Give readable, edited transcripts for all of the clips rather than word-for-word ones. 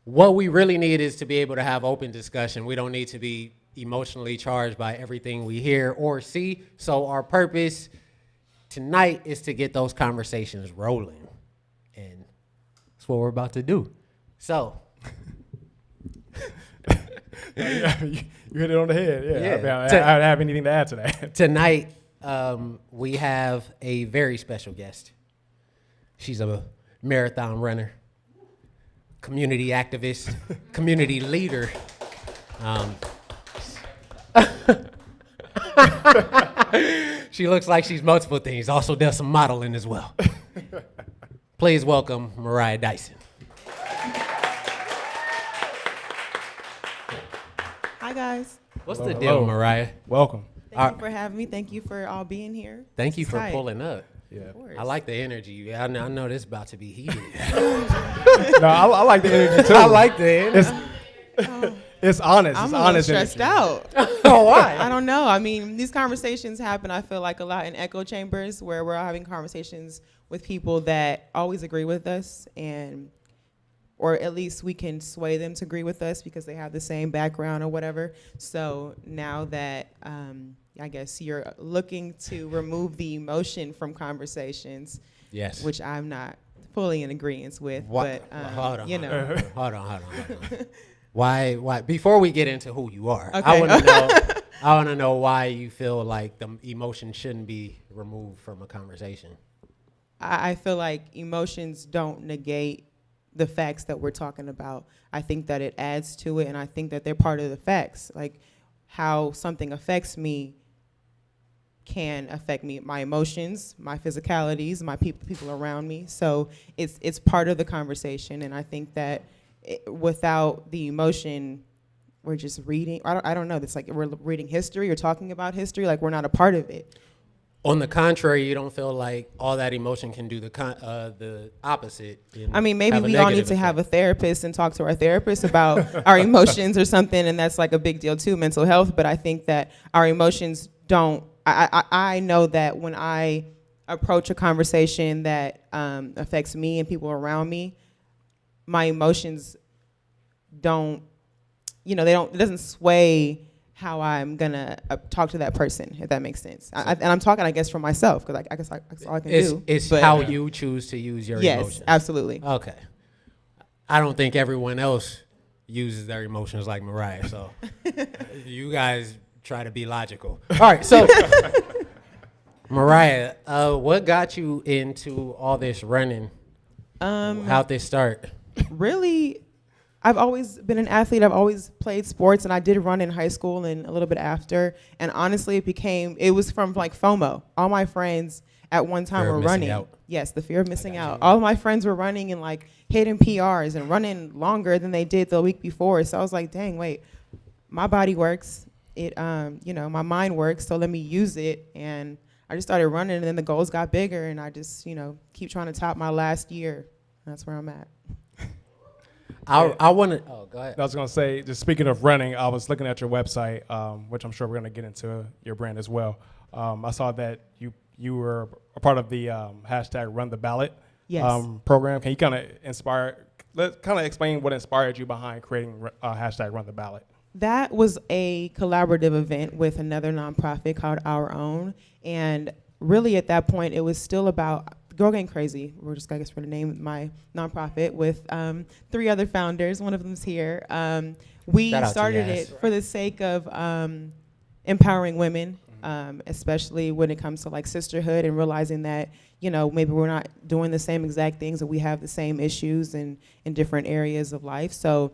what we really need is to be able to have open discussion. We don't need to be emotionally charged by everything we hear or see. So our purpose tonight is to get those conversations rolling. And that's what we're about to do. So. You hit it on the head. Yeah. Yeah. I don't have anything to add to that. Tonight, we have a very special guest. She's a marathon runner, community activist, community leader. She looks like she's multiple things. Also does some modeling as well. Please welcome Mariah Dyson. Hi, guys. What's Hello, the deal, hello. Mariah? Welcome. Thank you for having me. Thank you for all being here. Thank you It's for tight. pulling up. Yeah. Of course. I like the energy. I know this is about to be heated. No, I like the energy too. I like the energy. It's honest. I'm It's a little honest stressed energy. out. Oh, why? I don't know. I mean, these conversations happen, I feel like, a lot in echo chambers where we're having conversations with people that always agree with us, or at least we can sway them to agree with us because they have the same background or whatever. So now that I guess you're looking to remove the emotion from conversations, Yes. which I'm not fully in agreement with, What? but Hold on. you know. Hold on. Why? Before we get into who you are, I Okay. want to know. I want to know why you feel like the emotion shouldn't be removed from a conversation. I feel like emotions don't negate the facts that we're talking about. I think that it adds to it, and I think that they're part of the facts. Like how something affects me can affect me, my emotions, my physicalities, my people around me. So it's part of the conversation, and I think that without the emotion, we're just reading. I don't know. It's like we're reading history or talking about history. Like we're not a part of it. On the contrary, you don't feel like all that emotion can do the opposite. I mean, maybe we all need to have a therapist and talk to our therapist about our emotions or something, and that's like a big deal too, mental health. But I think that our emotions don't. I know that when I approach a conversation that affects me and people around me, my emotions don't. It doesn't sway how I'm gonna talk to that person, if that makes sense. And I'm talking, I guess, for myself, because I guess that's all I can do. It's But how you choose to use your emotions. yes, absolutely. Okay. I don't think everyone else uses their emotions like Mariah, so you guys try to be logical. All right, so Mariah, what got you into all this running? How'd this start? Really, I've always been an athlete. I've always played sports, and I did run in high school and a little bit after. And honestly, it was from like FOMO. All my friends at one time Fear of were missing running. out. Yes, the fear of missing out. All of my friends were running and like hitting PRs and running longer than they did the week before. So I was like, dang, wait, my body works. My mind works. So let me use it. And I just started running, and then the goals got bigger, and I just, keep trying to top my last year. That's where I'm at. I want to. Oh, go ahead. I was going to say, just speaking of running, I was looking at your website, which I'm sure we're going to get into your brand as well. I saw that you were a part of the hashtag Run the Ballot Yes. program. Can you kind of explain what inspired you behind creating hashtag Run the Ballot? That was a collaborative event with another nonprofit called Our Own. And really at that point, it was still about Girl Gang Crazy. We're just, I guess, going to name my nonprofit with 3 other founders. One of them's here. We Shout out to started Yas. it for the sake of empowering women, especially when it comes to like sisterhood and realizing that, maybe we're not doing the same exact things, and we have the same issues in different areas of life. So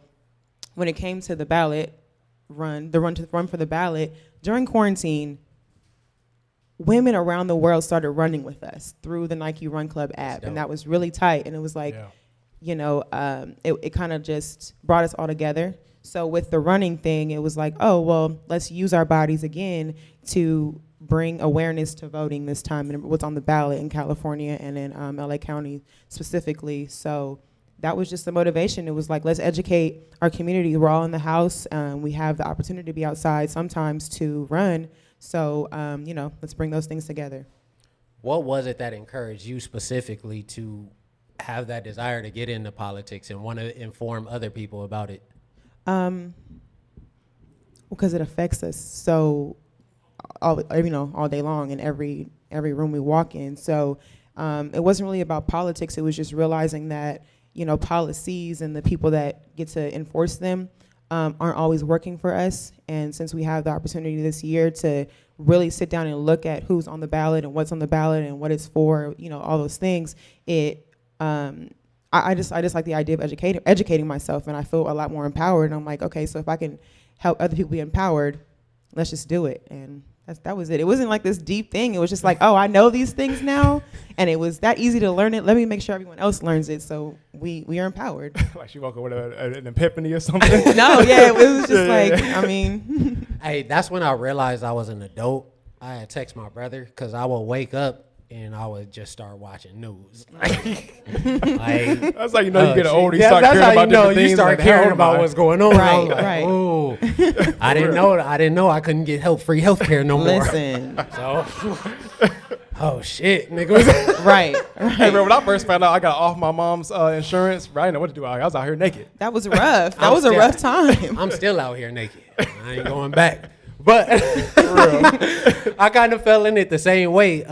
when it came to the ballot run for the ballot, during quarantine, women around the world started running with us through the Nike Run Club app, and that was really tight. And it was like, it kind of just brought us all together. So with the running thing, it was like, oh, well, let's use our bodies again to bring awareness to voting this time, and what's on the ballot in California and in LA County specifically. So that was just the motivation. It was like, let's educate our community. We're all in the house. We have the opportunity to be outside sometimes to run. So, let's bring those things together. What was it that encouraged you specifically to have that desire to get into politics and want to inform other people about it? Because it affects us so all day long in every room we walk in. So it wasn't really about politics. It was just realizing that policies and the people that get to enforce them aren't always working for us. And since we have the opportunity this year to really sit down and look at who's on the ballot and what's on the ballot and what it's for, all those things, I just like the idea of educating myself, and I feel a lot more empowered. And I'm like, okay, so if I can help other people be empowered, let's just do it. And that was it. It wasn't like this deep thing. It was just like, oh, I know these things now, and it was that easy to learn it. Let me make sure everyone else learns it, so we are empowered. Like she woke up with an epiphany or something. No, yeah, it was just like, I mean. Hey, that's when I realized I was an adult. I had text my brother because I would wake up and I would just start watching news. That's how you know you get older. You start that's caring how about different things. you start like, caring about what's going on. Right, like, right. Oh, I didn't know I couldn't get free health care no more. Listen. So, oh shit, nigga. Right. Hey, bro, when I first found out I got off my mom's insurance, I didn't know what to do. I was out here naked. That was rough. That was a rough time. I'm still out here naked. I ain't going back. But I kind of fell in it the same way.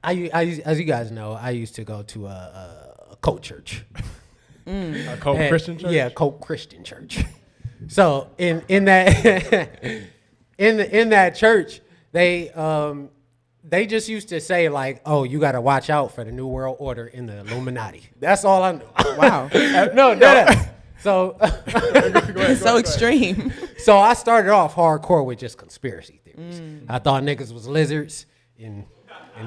As you guys know, I used to go to a cult church. A cult Christian church? Yeah, cult Christian church. So in that in that church, they just used to say like, oh, you got to watch out for the New World Order in the Illuminati. That's all I knew. Wow. No. So So extreme. So I started off hardcore with just conspiracy theories. I thought niggas was lizards and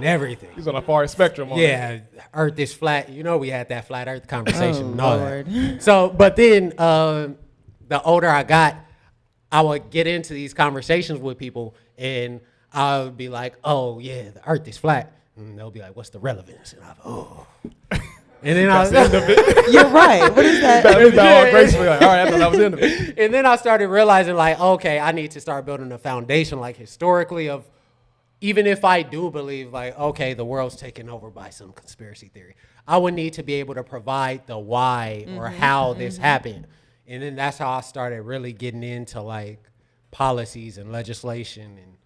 everything. He's on a far spectrum. Yeah, Earth is flat. We had that flat Earth conversation. Oh, and all Lord. that. So, but then the older I got, I would get into these conversations with people, and I would be like, "Oh yeah, the Earth is flat," and they'll be like, "What's the relevance?" And I'm oh. And then I was You're right. What is that? That was all gracefully like, all right, I thought that was the end of it. And then I started realizing like, okay, I need to start building a foundation like historically of, even if I do believe like, okay, the world's taken over by some conspiracy theory, I would need to be able to provide the why or how this happened. And then that's how I started really getting into like policies and legislation and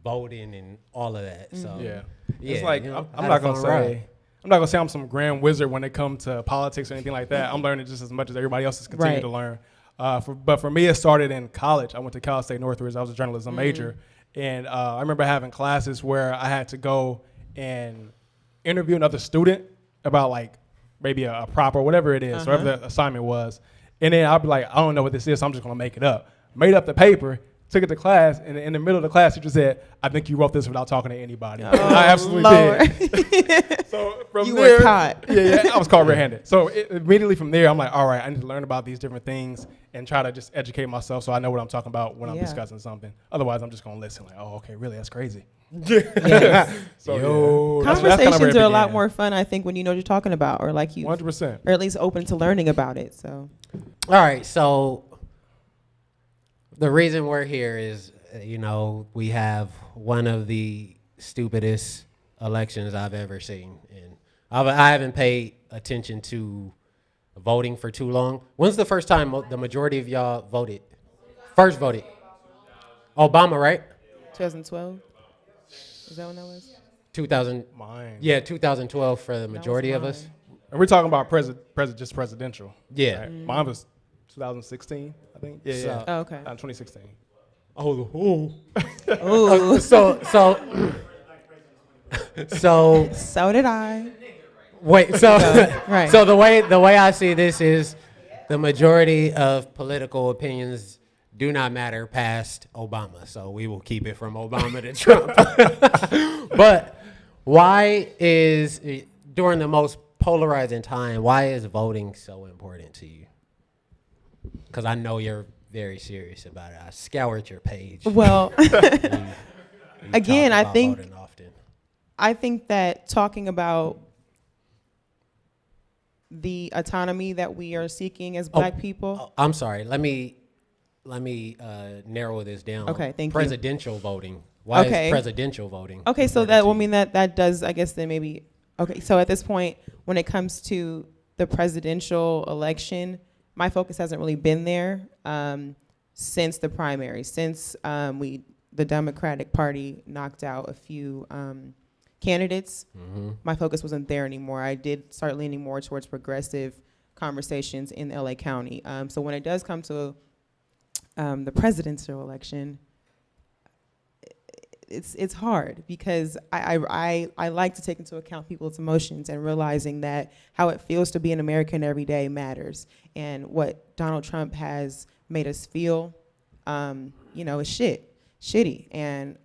voting and all of that. So Yeah. yeah, It's like, you know, I'm had not a going to fun ride. say. I'm not gonna say I'm some grand wizard when it comes to politics or anything like that. I'm learning just as much as everybody else is continuing to learn. But for me, it started in college. I went to Cal State Northridge. I was a journalism major, and I remember having classes where I had to go and interview another student about like maybe a prop or whatever it is, whatever the assignment was. And then I'd be like, I don't know what this is, so I'm just gonna make it up. Made up the paper. Took it to class, and in the middle of the class, teacher said, "I think you wrote this without talking to anybody." Oh, I absolutely Lord. did. So from You there, were caught. Yeah, I was caught red-handed. So immediately from there, I'm like, all right, I need to learn about these different things and try to just educate myself so I know what I'm talking about when I'm discussing something. Otherwise, I'm just gonna listen. Like, oh, okay, really, that's crazy. Yes. So Yo. that's kinda where Conversations it are a lot began. more fun, I think, when you know what you're talking about, or like you, 100%. or at least open to learning about it. So All right, so the reason we're here is, we have one of the stupidest elections I've ever seen. And I haven't paid attention to voting for too long. When's the first time the majority of y'all voted? First voted? Obama, right? 2012. Is that when that was? 2000. Mine. Yeah, 2012 for the majority of us. And we're talking about just presidential. Yeah. Right? Mine was 2016, I think. Yeah, So- yeah. Oh, okay. 2016. Oh, Ooh. so So did I. wait, so Right. so the way I see this is the majority of political opinions do not matter past Obama. So we will keep it from Obama to Trump. But why is, during the most polarizing time, why is voting so important to you? Because I know you're very serious about it. I scoured your page. Well, You again, talk I about think voting often. I think that talking about the autonomy that we are seeking as Black people. Oh, I'm sorry. Let me narrow this down. Okay, thank you. Presidential voting. Why Okay. is presidential voting? Okay, so important that to will you? mean that does, I guess, then maybe Okay, so at this point, when it comes to the presidential election, my focus hasn't really been there since the primary, since the Democratic Party knocked out a few candidates. My focus wasn't there anymore. I did start leaning more towards progressive conversations in LA County. So when it does come to the presidential election, it's hard because I like to take into account people's emotions and realizing that how it feels to be an American every day matters. And what Donald Trump has made us feel, is shitty. And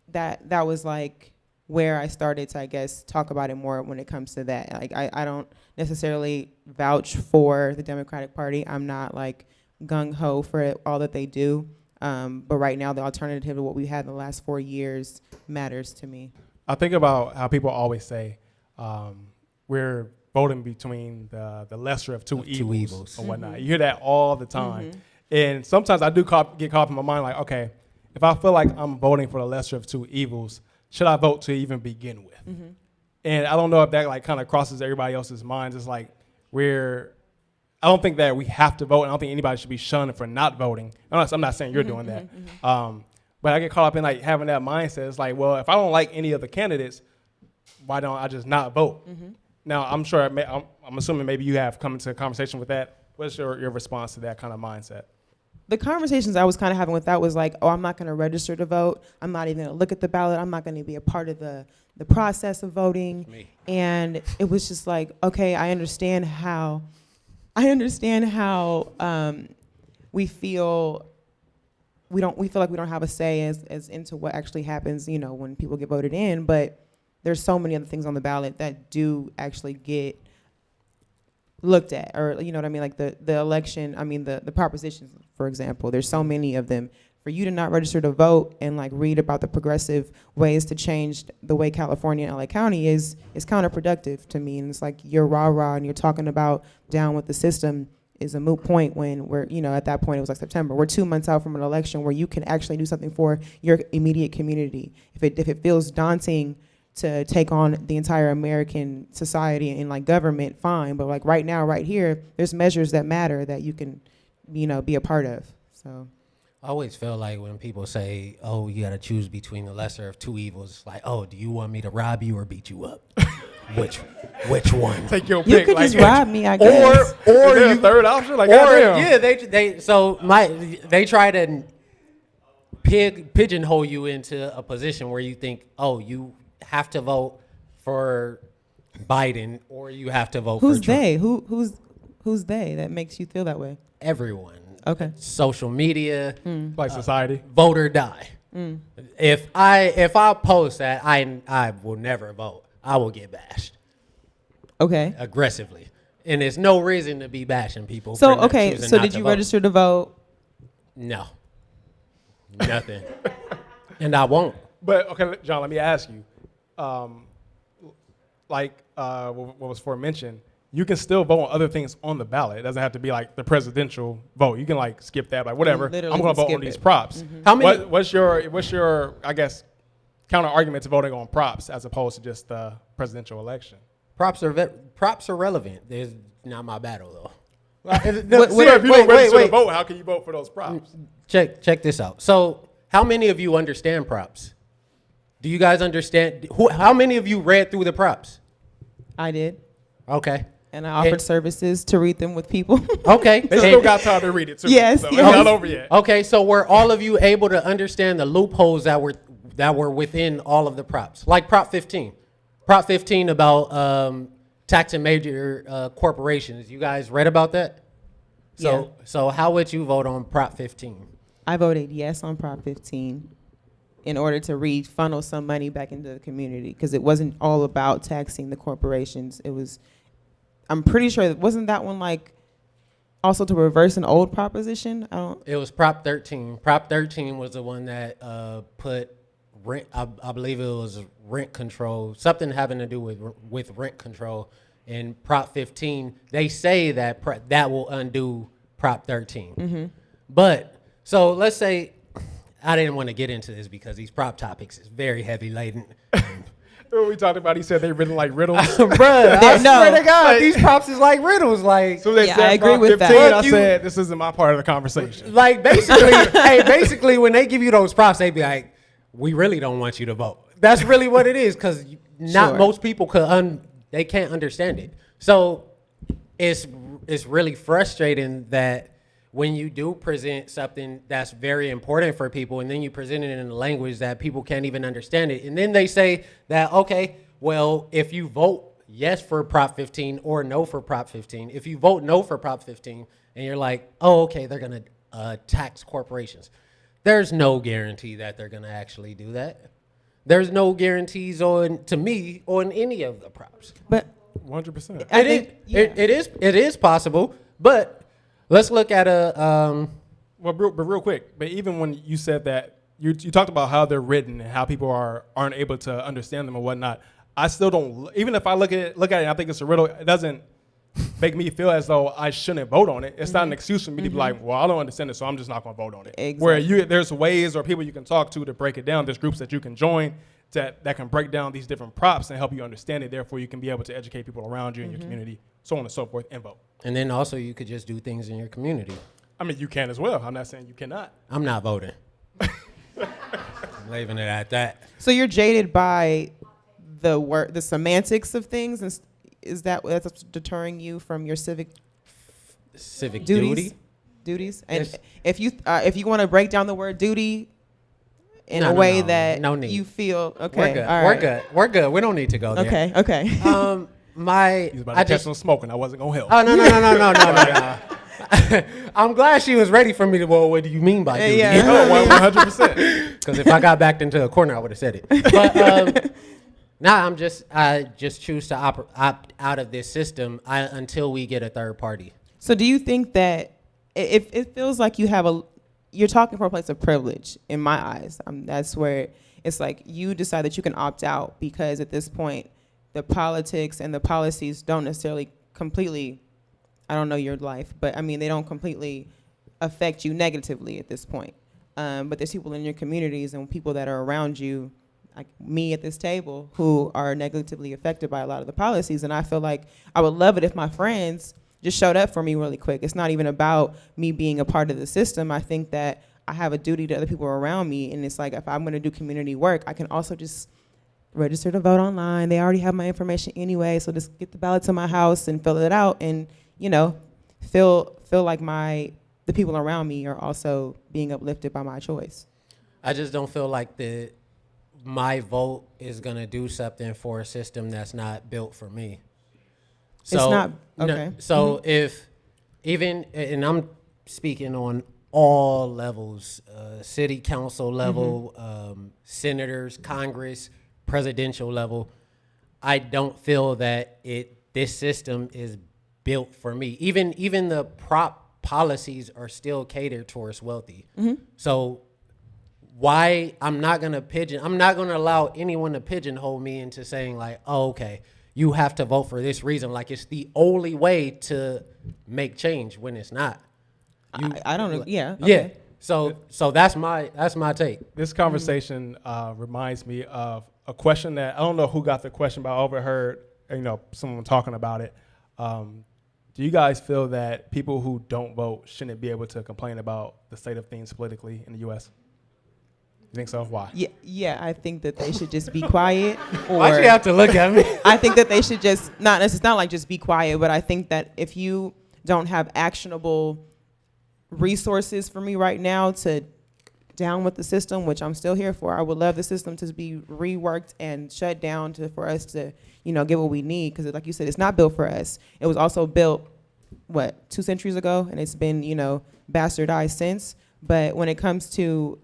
that was like where I started to, I guess, talk about it more when it comes to that. Like I don't necessarily vouch for the Democratic Party. I'm not like gung-ho for all that they do. But right now, the alternative to what we had in the last 4 years matters to me. I think about how people always say we're voting between the lesser of two evils or whatnot. You hear that all the time. And sometimes I do get caught in my mind like, okay, if I feel like I'm voting for the lesser of two evils, should I vote to even begin with? And I don't know if that like kind of crosses everybody else's minds. It's like I don't think that we have to vote. I don't think anybody should be shunned for not voting. I'm not saying you're doing that. But I get caught up in like having that mindset. It's like, well, if I don't like any of the candidates, why don't I just not vote? Now, I'm sure, I'm assuming maybe you have come into a conversation with that. What's your response to that kind of mindset? The conversations I was kind of having with that was like, oh, I'm not going to register to vote. I'm not even going to look at the ballot. I'm not going to be a part of the process of voting. And it was just like, okay, I understand how we feel like we don't have a say as into what actually happens, when people get voted in. But there's so many other things on the ballot that do actually get looked at, or you know what I mean, like the election. I mean the propositions, for example. There's so many of them. For you to not register to vote and like read about the progressive ways to change the way California and LA County is counterproductive to me. And it's like you're rah-rah and you're talking about down with the system is a moot point when we're, at that point it was like September. We're 2 months out from an election where you can actually do something for your immediate community. If it feels daunting to take on the entire American society and like government, fine. But like right now, right here, there's measures that matter that you can, be a part of. So. I always feel like when people say, oh, you got to choose between the lesser of two evils, it's like, oh, do you want me to rob you or beat you up? Which one? Take your You pick. could like, just rob me, I guess. Or you third option? Like, they try to pigeonhole you into a position where you think, oh, you have to vote for Biden or you have to vote for Trump. Who's they that makes you feel that way? Everyone. Okay. Social media, like society, vote or die. If I post that I will never vote, I will get bashed. Okay. Aggressively, and there's no reason to be bashing people. So for okay, choosing so not did to you vote. register to vote? No, nothing, and I won't. But okay, John, let me ask you, what was forementioned. You can still vote on other things on the ballot. It doesn't have to be like the presidential vote. You can like skip that, like whatever. Literally I'm going to vote on these props. How many? What's your I guess counter argument to voting on props as opposed to just the presidential election? Props are relevant. There's not my battle though. If you don't register to vote, how can you vote for those props? Check this out. So, how many of you understand props? Do you guys understand? How many of you read through the props? I did. Okay. And I offered services to read them with people. Okay. They still got time to read it too. Yes, So yes. It's not over yet. Okay, so were all of you able to understand the loopholes that were within all of the props? Like Prop 15. Prop 15 about taxing major corporations. You guys read about that? So how would you vote on Prop 15? I voted yes on Prop 15 in order to funnel some money back into the community because it wasn't all about taxing the corporations. It was, I'm pretty sure, wasn't that one like also to reverse an old proposition? It was Prop 13. Prop 13 was the one that put rent, I believe it was rent control, something having to do with rent control. And Prop 15, they say that that will undo Prop 13. Mm-hmm. But, so let's say, I didn't want to get into this because these prop topics is very heavy laden. What we talked about, he said they written like riddles. Bruh, I No. swear to God, these props is like riddles. Like, So they Yeah, said I agree Prop with that. 15, I Fuck you. said, this isn't my part of the conversation. like basically, hey, basically, when they give you those props, they be like, we really don't want you to vote. That's really what it is, because not Sure. most people they can't understand it. So it's really frustrating that when you do present something that's very important for people, and then you present it in a language that people can't even understand it, and then they say that, okay, well, if you vote yes for Prop 15 or no for Prop 15, if you vote no for Prop 15, and you're like, oh, okay, they're gonna tax corporations. There's no guarantee that they're gonna actually do that. There's no guarantees to me on any of the props. But 100%. I It is, think- yeah. it is possible, but let's look at Well, but real quick, but even when you said that, you talked about how they're written and how people aren't able to understand them and whatnot. I still don't, even if I look at it and I think it's a riddle, it doesn't make me feel as though I shouldn't vote on it. It's not an excuse for me to be like, well, I don't understand it, so I'm just not going to vote on it. Exactly. Where there's ways or people you can talk to break it down. There's groups that you can join that can break down these different props and help you understand it. Therefore, you can be able to educate people around you in your community, so on and so forth, and vote. and then also you could just do things in your community. I mean, you can as well. I'm not saying you cannot. I'm not voting. I'm leaving it at that. So you're jaded by the semantics of things, and is that what's deterring you from your civic Duty. duties? And Yes. if you want to break down the word duty in No, a no, way no. that No need. you feel okay, We're good. all We're right. good. We're good. We don't need to go there. Okay, okay. He was about to catch some smoking. I wasn't going to help. Oh no. I'm glad she was ready for me to. Well, what do you mean by duty? Yeah. No, 100%. Because if I got backed into a corner, I would have said it. But I just choose to opt out of this system until we get a third party. So do you think that if it feels like you're talking from a place of privilege in my eyes? That's where it's like you decide that you can opt out because at this point the politics and the policies don't necessarily completely, I don't know your life, but I mean they don't completely affect you negatively at this point. But there's people in your communities and people that are around you, like me at this table, who are negatively affected by a lot of the policies. And I feel like I would love it if my friends just showed up for me really quick. It's not even about me being a part of the system. I think that I have a duty to other people around me. And it's like, if I'm going to do community work, I can also just register to vote online. They already have my information anyway. So just get the ballot to my house and fill it out and, feel like the people around me are also being uplifted by my choice. I just don't feel like my vote is gonna do something for a system that's not built for me. So, It's not no, okay. so if even, and I'm speaking on all levels, city council level, senators, Congress, presidential level, I don't feel that this system is built for me. Even the prop policies are still catered towards wealthy. So why I'm not gonna allow anyone to pigeonhole me into saying like, oh, okay, you have to vote for this reason. Like it's the only way to make change when it's not. I don't know. Yeah. Yeah. Okay. So that's my take. This conversation reminds me of a question that I don't know who got the question, but I overheard someone talking about it. Do you guys feel that people who don't vote shouldn't be able to complain about the state of things politically in the U.S.? You think so? Why? Yeah. I think that they should just be quiet. Or Why'd you have to look at me? I think that they should just it's not like just be quiet, but I think that if you don't have actionable resources for me right now to down with the system, which I'm still here for, I would love the system to be reworked and shut down for us to, get what we need. Because like you said, it's not built for us. It was also built, 2 centuries ago, and it's been, bastardized since. But when it comes to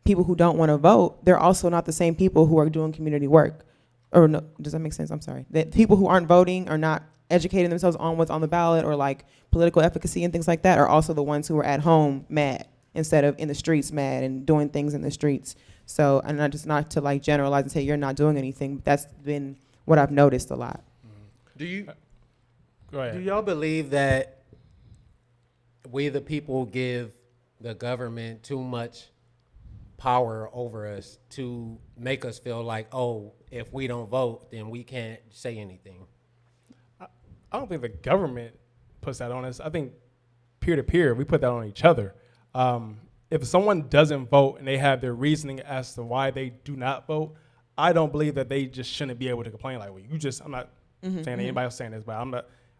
people who don't want to vote, they're also not the same people who are doing community work. Or no, does that make sense? I'm sorry. That people who aren't voting are not educating themselves on what's on the ballot or like political efficacy and things like that are also the ones who are at home mad instead of in the streets mad and doing things in the streets. So, and not to like generalize and say you're not doing anything, but that's been what I've noticed a lot. Go ahead. Do y'all believe that we the people give the government too much power over us to make us feel like, oh, if we don't vote, then we can't say anything. I don't think the government puts that on us. I think peer to peer, we put that on each other. If someone doesn't vote and they have their reasoning as to why they do not vote, I don't believe that they just shouldn't be able to complain like, well, I'm not saying anybody else saying this, but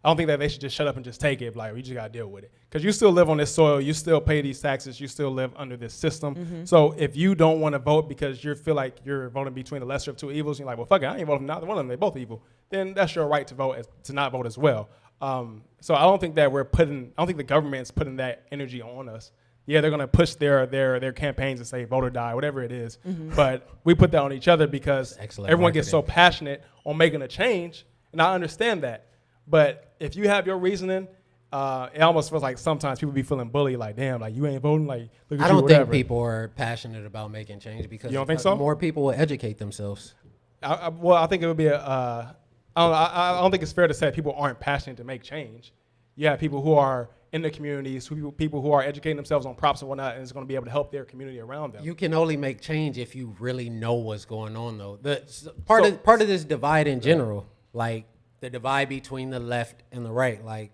I don't think that they should just shut up and just take it. Like, we just got to deal with it. Because you still live on this soil. You still pay these taxes. You still live under this system. So if you don't want to vote because you feel like you're voting between the lesser of two evils, you're like, well, fuck it, I ain't voting for neither one of them. They're both evil. Then that's your right to vote, to not vote as well. So I don't think that I don't think the government's putting that energy on us. Yeah, they're going to push their campaigns and say vote or die, whatever it is. But we put that on each other because everyone gets so passionate on making a change. And I understand that. But if you have your reasoning, it almost feels like sometimes people be feeling bullied, like, damn, like, you ain't voting, like, look at I you, don't whatever. think people are passionate about making change because You don't think so? more people will educate themselves. I think it would be I don't think it's fair to say people aren't passionate to make change. You have people who are in the communities, people who are educating themselves on props and whatnot, and it's going to be able to help their community around them. You can only make change if you really know what's going on, though. Part of this divide in general, like the divide between the left and the right, like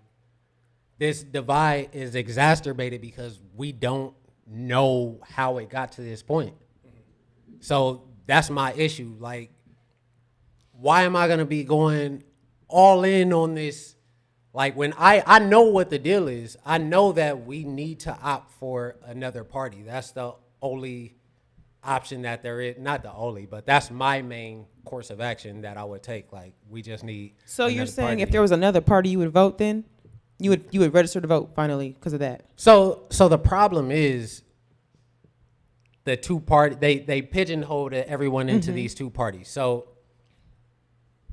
this divide is exacerbated because we don't know how it got to this point. So that's my issue. Like, why am I going to be going all in on this? Like, when I know what the deal is, I know that we need to opt for another party. That's the only option that there is. Not the only, but that's my main course of action that I would take. Like, we just need. So you're saying party. if there was another party, you would vote then? You would register to vote finally because of that? So the problem is the two party, they pigeonholed everyone into these two parties. So,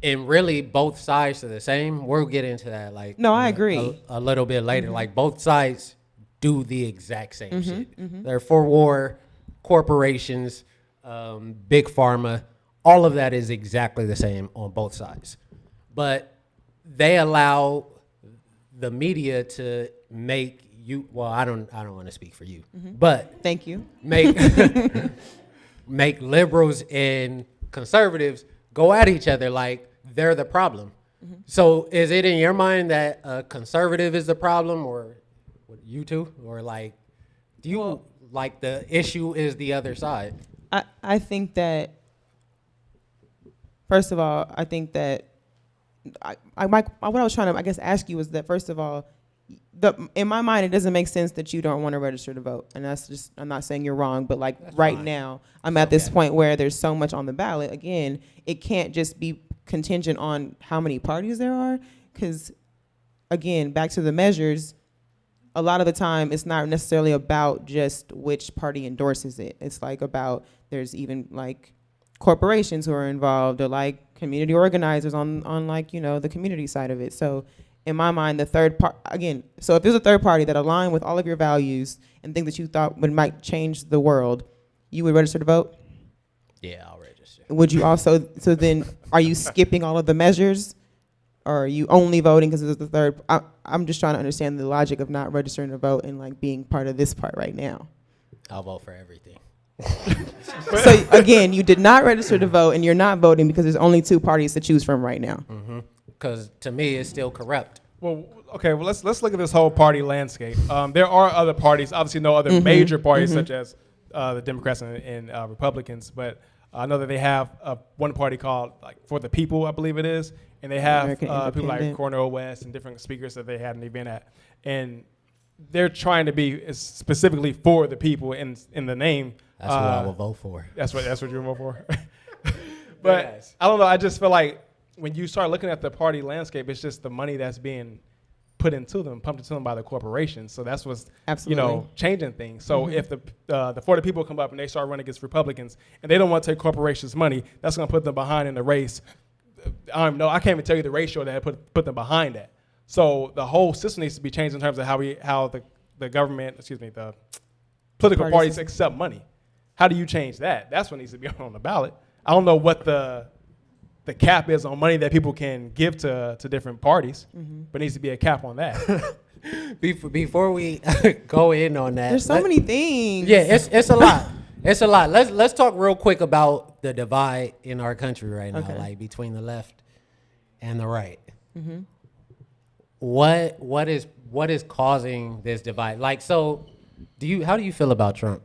and really both sides are the same. We'll get into that like No, I agree. A little bit later. Like, both sides do the exact same shit. They're for war, corporations, big pharma, all of that is exactly the same on both sides. But they allow the media to make you, well, I don't want to speak for you, but Thank you. make make liberals and conservatives go at each other like they're the problem. So is it in your mind that a conservative is the problem, or you two, or like, do you like the issue is the other side? I think that, first of all, I think that what I was trying to, I guess, ask you is that, first of all, in my mind, it doesn't make sense that you don't want to register to vote. And that's just, I'm not saying you're wrong, but like that's right fine. Now, I'm at this point where there's so much on the ballot. Again, it can't just be contingent on how many parties there are. Because, again, back to the measures, a lot of the time it's not necessarily about just which party endorses it. It's like about, there's even like corporations who are involved, or like community organizers on like, you know, the community side of it. So in my mind, the third part, again, so if there's a third party that align with all of your values and think that you thought might change the world, you would register to vote? Yeah, I'll register. Would you also, so then are you skipping all of the measures? Or are you only voting because it's the third? I'm just trying to understand the logic of not registering to vote and like being part of this part right now. I'll vote for everything. So again, you did not register to vote, and you're not voting because there's only two parties to choose from right now. Because to me, it's still corrupt. Well, okay. Well, let's look at this whole party landscape. There are other parties, obviously no other major parties such as the Democrats and Republicans, but I know that they have one party called like For the People, I believe it is, and they have people like Cornel West and different speakers that they had an event at, and they're trying to be specifically for the people in the name. That's what I will vote for. That's what you vote for. But yes. I don't know. I just feel like when you start looking at the party landscape, it's just the money that's being put into them, pumped into them by the corporations. So that's what's changing things. So if the 40 people come up and they start running against Republicans and they don't want to take corporations' money, that's going to put them behind in the race. I can't even tell you the ratio that put them behind that. So the whole system needs to be changed in terms of how the government, the political parties accept money. How do you change that? That's what needs to be on the ballot. I don't know what the cap is on money that people can give to different parties, but needs to be a cap on that. Before we go in on that, there's so many things. Yeah, it's a lot. It's a lot. Let's talk real quick about the divide in our country right now, Okay. like between the left and the right. Mm-hmm. What is causing this divide? Like, so how do you feel about Trump?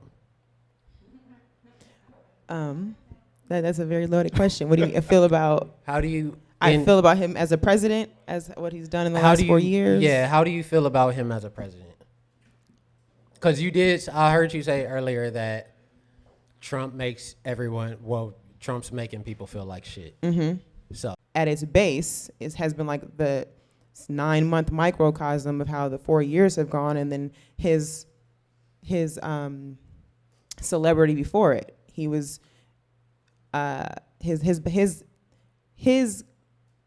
That's a very loaded question. What do you feel about? How do you? I feel about him as a president, as what he's done in the last 4 years. Yeah, how do you feel about him as a president? Because I heard you say earlier that Trump's making people feel like shit. Mm-hmm. So At its base, it has been like the 9-month microcosm of how the 4 years have gone, and then his celebrity before it. He was his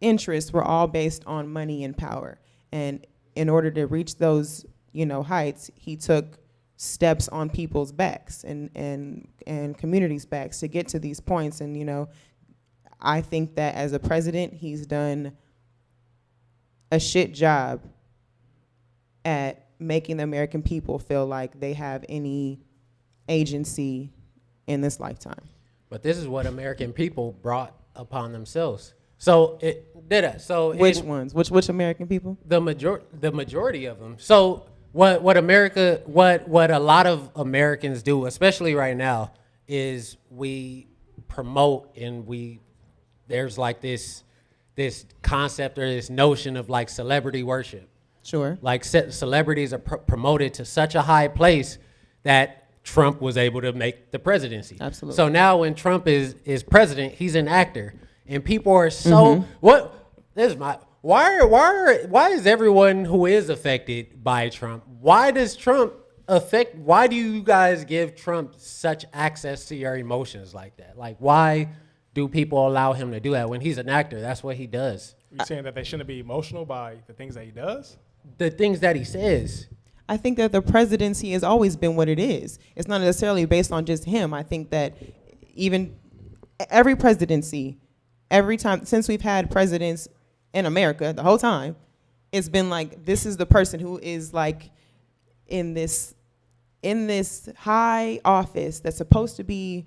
interests were all based on money and power, and in order to reach those heights, he took steps on people's backs and communities' backs to get to these points. And I think that as a president, he's done a shit job at making the American people feel like they have any agency in this lifetime. But this is what American people brought upon themselves. So Which ones? Which American people? The majority of them. So what a lot of Americans do, especially right now, is we promote and there's like this concept or this notion of like celebrity worship. Sure. Like celebrities are promoted to such a high place that Trump was able to make the presidency. Absolutely. So now when Trump is president, he's an actor, and people are so why is everyone who is affected by Trump? Why do you guys give Trump such access to your emotions like that? Like, why do people allow him to do that when he's an actor? That's what he does. You're saying that they shouldn't be emotional by the things that he does? The things that he says. I think that the presidency has always been what it is. It's not necessarily based on just him. I think that even every presidency, every time since we've had presidents in America, the whole time, it's been like, this is the person who is like in this high office that's supposed to be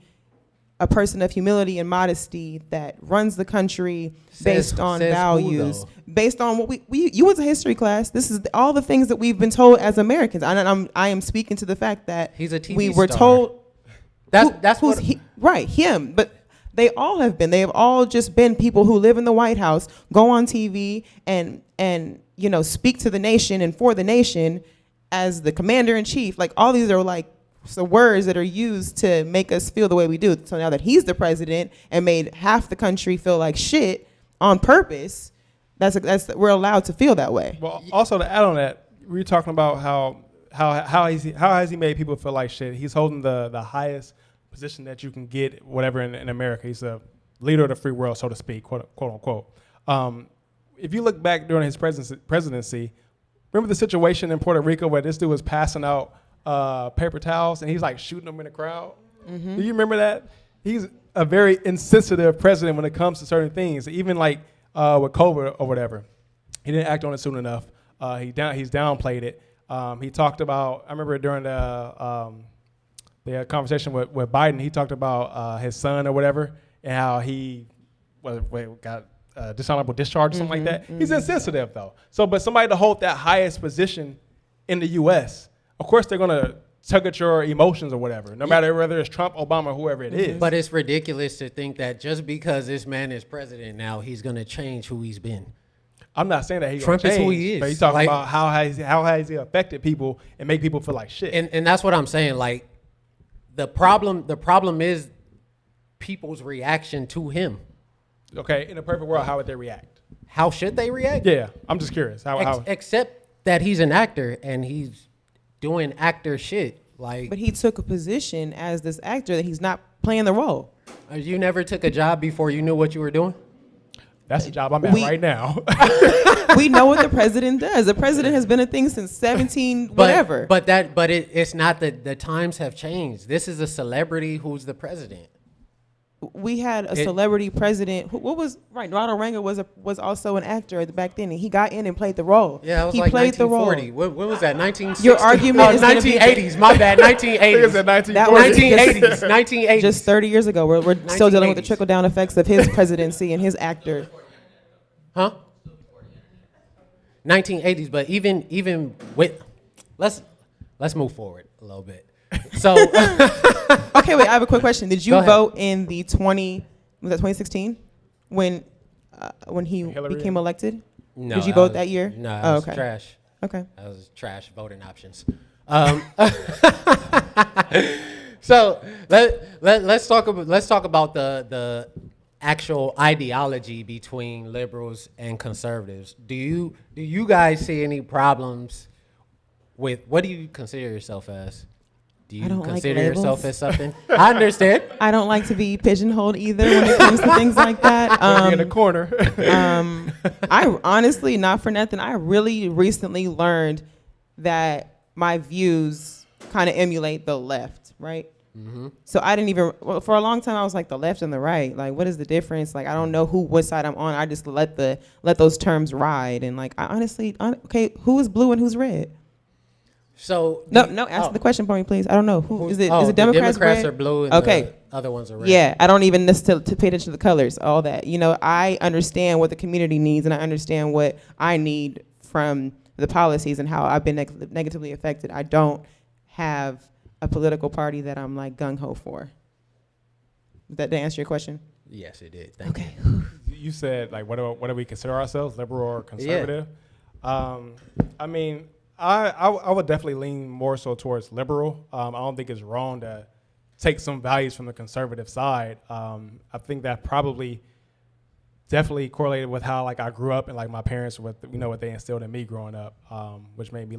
a person of humility and modesty that runs the country based on values, based on what you went to history class. This is all the things that we've been told as Americans. I am speaking to the fact that he's a TV we were star. Told That's him. But they all have been. They have all just been people who live in the White House, go on TV and speak to the nation and for the nation as the commander in chief. Like, all these are like words that are used to make us feel the way we do. So now that he's the president and made half the country feel like shit on purpose, we're allowed to feel that way. Well, also to add on that, we were talking about how has he made people feel like shit. He's holding the highest position that you can get, whatever, in America. He's a leader of the free world, so to speak, quote unquote. If you look back during his presidency, remember the situation in Puerto Rico where this dude was passing out paper towels and he's like shooting them in the crowd? Mm-hmm. Do you remember that? He's a very insensitive president when it comes to certain things, even like with COVID or whatever. He didn't act on it soon enough. He's downplayed it. He talked about, I remember during the conversation with Biden, he talked about his son or whatever and how he got dishonorable discharge or something like that. Mm-hmm. He's insensitive though. But somebody to hold that highest position in the U.S., of course they're going to tug at your emotions or whatever, no matter whether it's Trump, Obama, whoever it is. But it's ridiculous to think that just because this man is president now, he's going to change who he's been. I'm not saying that Trump is who he is. But he's talking about how has he affected people and make people feel like shit. And that's what I'm saying. Like, the problem is people's reaction to him. Okay, in a perfect world, how would they react? How should they react? Yeah, I'm just curious. How? Except that he's an actor and he's doing actor shit. But he took a position as this actor that he's not playing the role. You never took a job before you knew what you were doing? That's the job I'm at right now. We know what the president does. The president has been a thing since 17 whatever. But it's not that the times have changed. This is a celebrity who's the president. we had a celebrity president. What was right? Ronald Reagan was also an actor back then, and he got in and played the role. Yeah, it was he like played 1940. the role. What was that? 1960? Your argument is gonna be- 1980s. My bad. 1980s. That was 1980s. 1980s. Just 30 years ago. We're still dealing with the 1980s. trickle down effects of his presidency and his actor. Huh? 1980s, but even with let's move forward a little bit. So Okay, wait. I have a quick question. Did Go you ahead. vote in the 2016 when he Hillary? became elected? no, Did you vote that year? No, Oh, it was okay. trash. Okay. That was trash voting options. So let's talk about the actual ideology between liberals and conservatives. Do you guys see any problems with what do you consider yourself as? Do you I don't like consider yourself labels. as something? I understand. I don't like to be pigeonholed either when it comes to things like that. in the corner. I honestly, not for nothing, I really recently learned that my views kind of emulate the left, right? Mm-hmm. So I didn't even, for a long time, I was like the left and the right. Like, what is the difference? Like, I don't know what side I'm on. I just let those terms ride. And like, I honestly, okay, who is blue and who's red? So No, answer the question for me, please. I don't know. Who is it? Is it the Democrats Democrats red? are blue and Okay. the other ones are red. Yeah, I don't even necessarily to pay attention to the colors, all that. You know, I understand what the community needs, and I understand what I need from the policies and how I've been negatively affected. I don't have a political party that I'm like gung ho for. Did that answer your question? Yes, it did. Thank you. Okay. You said like what do we consider ourselves, liberal or conservative? I mean, I would definitely lean more so towards liberal. I don't think it's wrong to take some values from the conservative side. I think that probably definitely correlated with how like I grew up and like my parents with what they instilled in me growing up, which made me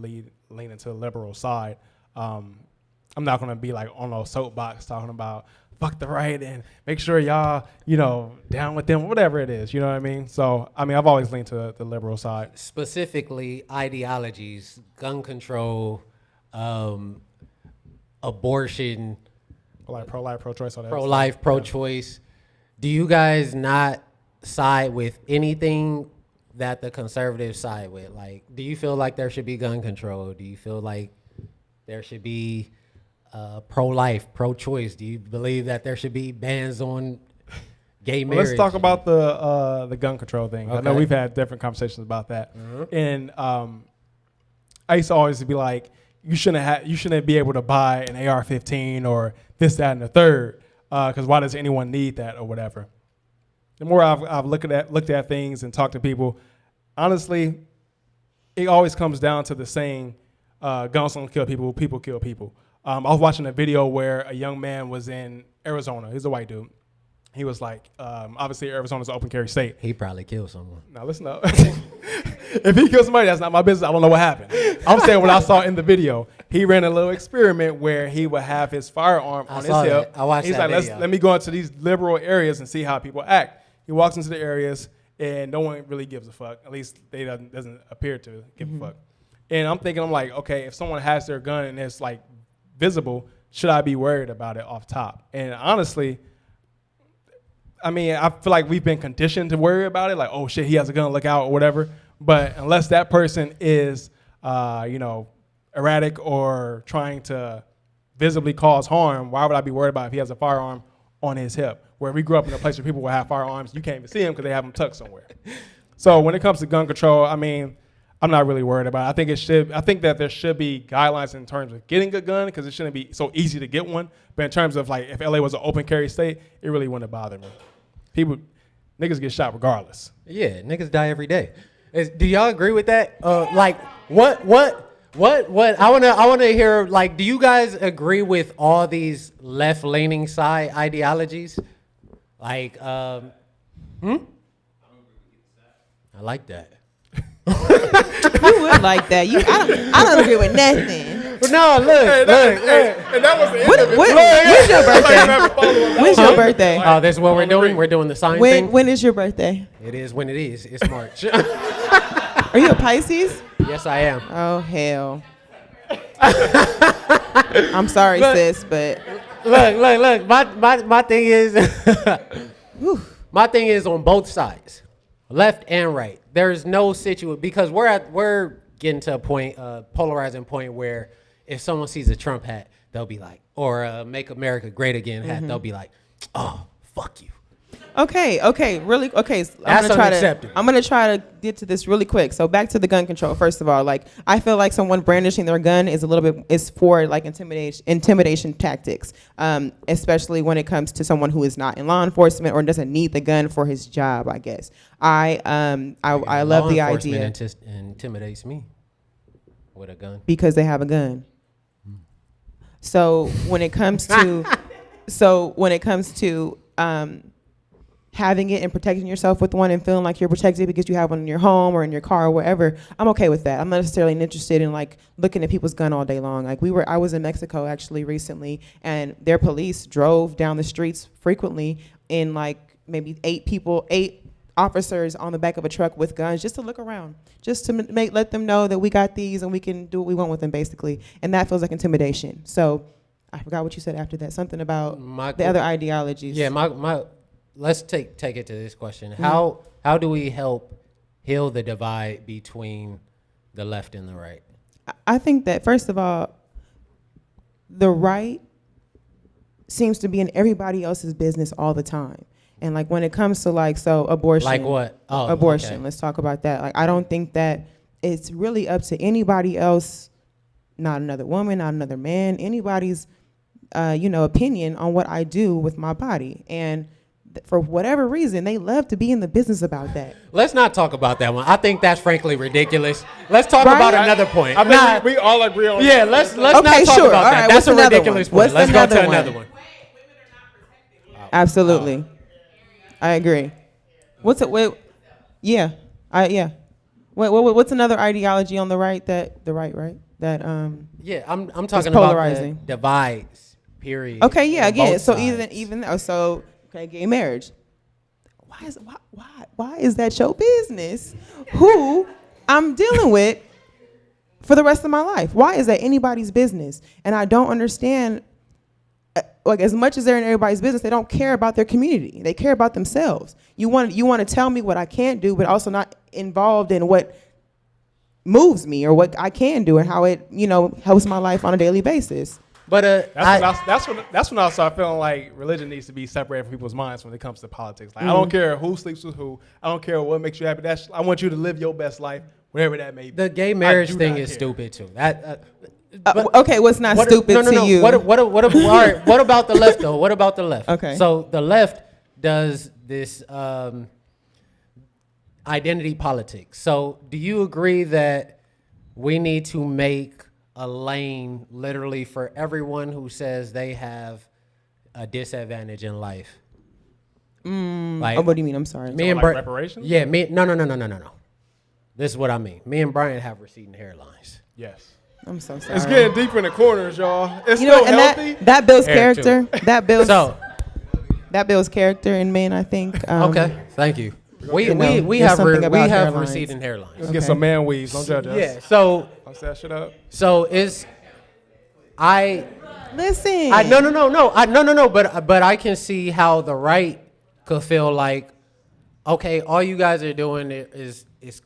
lean into the liberal side. I'm not gonna be like on a soapbox talking about fuck the right and make sure y'all down with them, whatever it is. You know what I mean? So I mean I've always leaned to the liberal side. Specifically, ideologies, gun control, abortion, Like pro-life, pro-choice, all that. pro-life, stuff. pro-choice. Do you guys not side with anything that the conservatives side with? Like, do you feel like there should be gun control? Do you feel like there should be pro-life, pro-choice? Do you believe that there should be bans on gay Well, marriage? let's talk about the gun control thing. I know Okay. we've had different conversations about that, and I used to always be like, you shouldn't be able to buy an AR-15 or this, that, and the third, because why does anyone need that or whatever? The more I've looked at things and talked to people, honestly, it always comes down to the saying, guns don't kill people, people kill people. I was watching a video where a young man was in Arizona. He's a white dude. He was like, obviously Arizona's an open carry state. He probably killed someone. Now listen up. If he kills somebody, that's not my business. I don't know what happened. I'm saying what I saw in the video. He ran a little experiment where he would have his firearm I on his saw hip. that. I watched He's that like, video. let me go into these liberal areas and see how people act. He walks into the areas and no one really gives a fuck. At least they doesn't appear to give a fuck. And I'm like, okay, if someone has their gun and it's like visible, should I be worried about it off top? And honestly, I mean, I feel like we've been conditioned to worry about it, like, oh shit, he has a gun, look out, or whatever. But unless that person is, erratic or trying to visibly cause harm, why would I be worried about if he has a firearm on his hip? Where we grew up in a place where people would have firearms, you can't even see them because they have them tucked somewhere. So when it comes to gun control, I mean, I'm not really worried about it. I think that there should be guidelines in terms of getting a gun because it shouldn't be so easy to get one. But in terms of like if LA was an open carry state, it really wouldn't bother me. Niggas get shot regardless. Yeah, niggas die every day. Do y'all agree with that? Like, what? I wanna hear. Like, do you guys agree with all these left-leaning side ideologies? Like, I like that. You would like that. I don't agree with nothing. No, look. And that was the end of it. When's your birthday? When's your birthday? Oh, that's what we're doing. We're doing the sign thing. When is your birthday? It is when it is. It's March. Are you a Pisces? Yes, I am. Oh hell. I'm sorry, sis, but Look. My thing is, my thing is on both sides, left and right. There's no situation because we're getting to a point, polarizing point where if someone sees a Trump hat, they'll be like, or a "Make America Great Again" hat, they'll be like, "Oh, fuck you." Okay, really. Okay, so That's unacceptable. I'm gonna try to get to this really quick. So back to the gun control. First of all, like I feel like someone brandishing their gun is a little bit is for like intimidation tactics, especially when it comes to someone who is not in law enforcement or doesn't need the gun for his job. I guess I love the idea. Intimidates me with a gun Because they have a gun. So when it comes to having it and protecting yourself with one and feeling like you're protected because you have one in your home or in your car or wherever, I'm okay with that. I'm not necessarily interested in like looking at people's gun all day long. Like I was in Mexico actually recently, and their police drove down the streets frequently in like maybe 8 officers on the back of a truck with guns just to look around, just to let them know that we got these and we can do what we want with them basically. And that feels like intimidation. So I forgot what you said after that. Something about the other ideologies. Yeah, let's take it to this question. How do we help heal the divide between the left and the right? I think that first of all, the right seems to be in everybody else's business all the time. And like when it comes to like, so abortion. Like what? Oh, abortion. okay. Let's talk about that. Like I don't think that it's really up to anybody else, not another woman, not another man, anybody's opinion on what I do with my body. And for whatever reason, they love to be in the business about that. Let's not talk about that one. I think that's frankly ridiculous. Let's talk about another point. I think we all agree on. Yeah, let's okay, not talk sure. about All that. right, That's what's a another ridiculous one? point. Let's go to another one. Absolutely, I agree. What's it? Wait, yeah, yeah. What's another ideology on the right that Yeah, I'm talking about polarizing. the divides. Period. Okay, yeah, again. So sides. Gay marriage. Why is that your business? Who I'm dealing with for the rest of my life? Why is that anybody's business? And I don't understand. Like as much as they're in everybody's business, they don't care about their community. They care about themselves. You want to tell me what I can't do, but also not involved in what moves me or what I can do and how it helps my life on a daily basis. But that's when I start feeling like religion needs to be separated from people's minds when it comes to politics. Like I don't care who sleeps with who. I don't care what makes you happy. I want you to live your best life, whatever that may be. The gay marriage thing is stupid too. Okay, what's not stupid to you? All right, what about the left though? What about the left? Okay. So the left does this identity politics. So do you agree that we need to make a lane literally for everyone who says they have a disadvantage in life? Like, what do you mean? I'm sorry. Me and like reparations? Yeah, no. This is what I mean. Me and Brian have receding hairlines. Yes. I'm so sorry. It's getting deeper in the corners, y'all. It's still healthy. That builds character. Too. That builds character in men, I think. Okay, thank you. We have receding hairlines. Let's get some man weaves. Don't judge us. Yeah. So I'll set that shit up. So No. But I can see how the right could feel like, okay, all you guys are doing is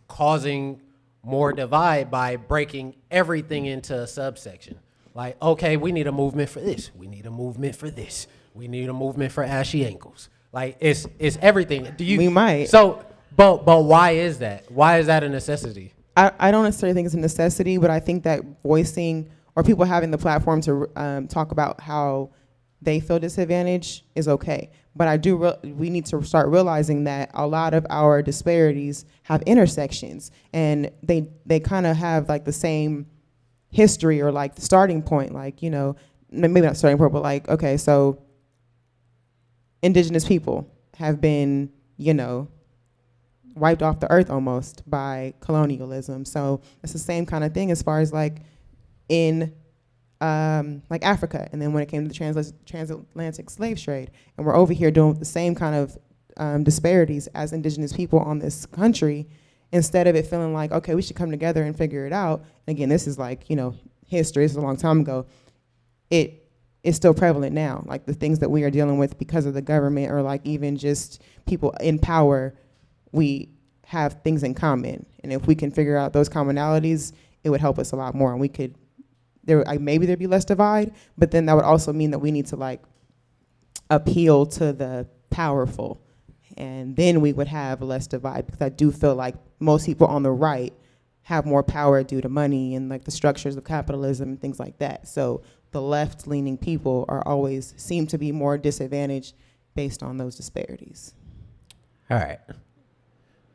causing more divide by breaking everything into a subsection. Like, okay, we need a movement for this. We need a movement for this. We need a movement for ashy ankles. Like it's everything. We might. So, but why is that? Why is that a necessity? I don't necessarily think it's a necessity, but I think that voicing or people having the platform to talk about how they feel disadvantaged is okay. But we need to start realizing that a lot of our disparities have intersections, and they kind of have like the same history or like the starting point. Like, maybe not starting point, but like, okay, so indigenous people have been, wiped off the earth almost by colonialism. So it's the same kind of thing as far as like in like Africa, and then when it came to the transatlantic slave trade, and we're over here doing the same kind of disparities as indigenous people on this country, instead of it feeling like, okay, we should come together and figure it out. And again, this is like, history, this is a long time ago. It is still prevalent now. Like the things that we are dealing with because of the government, or like even just people in power, we have things in common. And if we can figure out those commonalities, it would help us a lot more. And we could, maybe there'd be less divide, but then that would also mean that we need to like appeal to the powerful. And then we would have less divide, because I do feel like most people on the right have more power due to money and like the structures of capitalism and things like that. So the left-leaning people seem to be more disadvantaged based on those disparities. All right.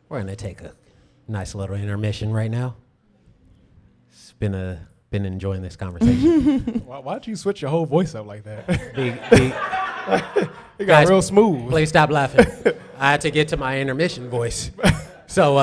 We're going to take a nice little intermission right now. It's been enjoying this conversation. Why'd you switch your whole voice up like that? It got Guys, real smooth. Please stop laughing. I had to get to my intermission voice. So,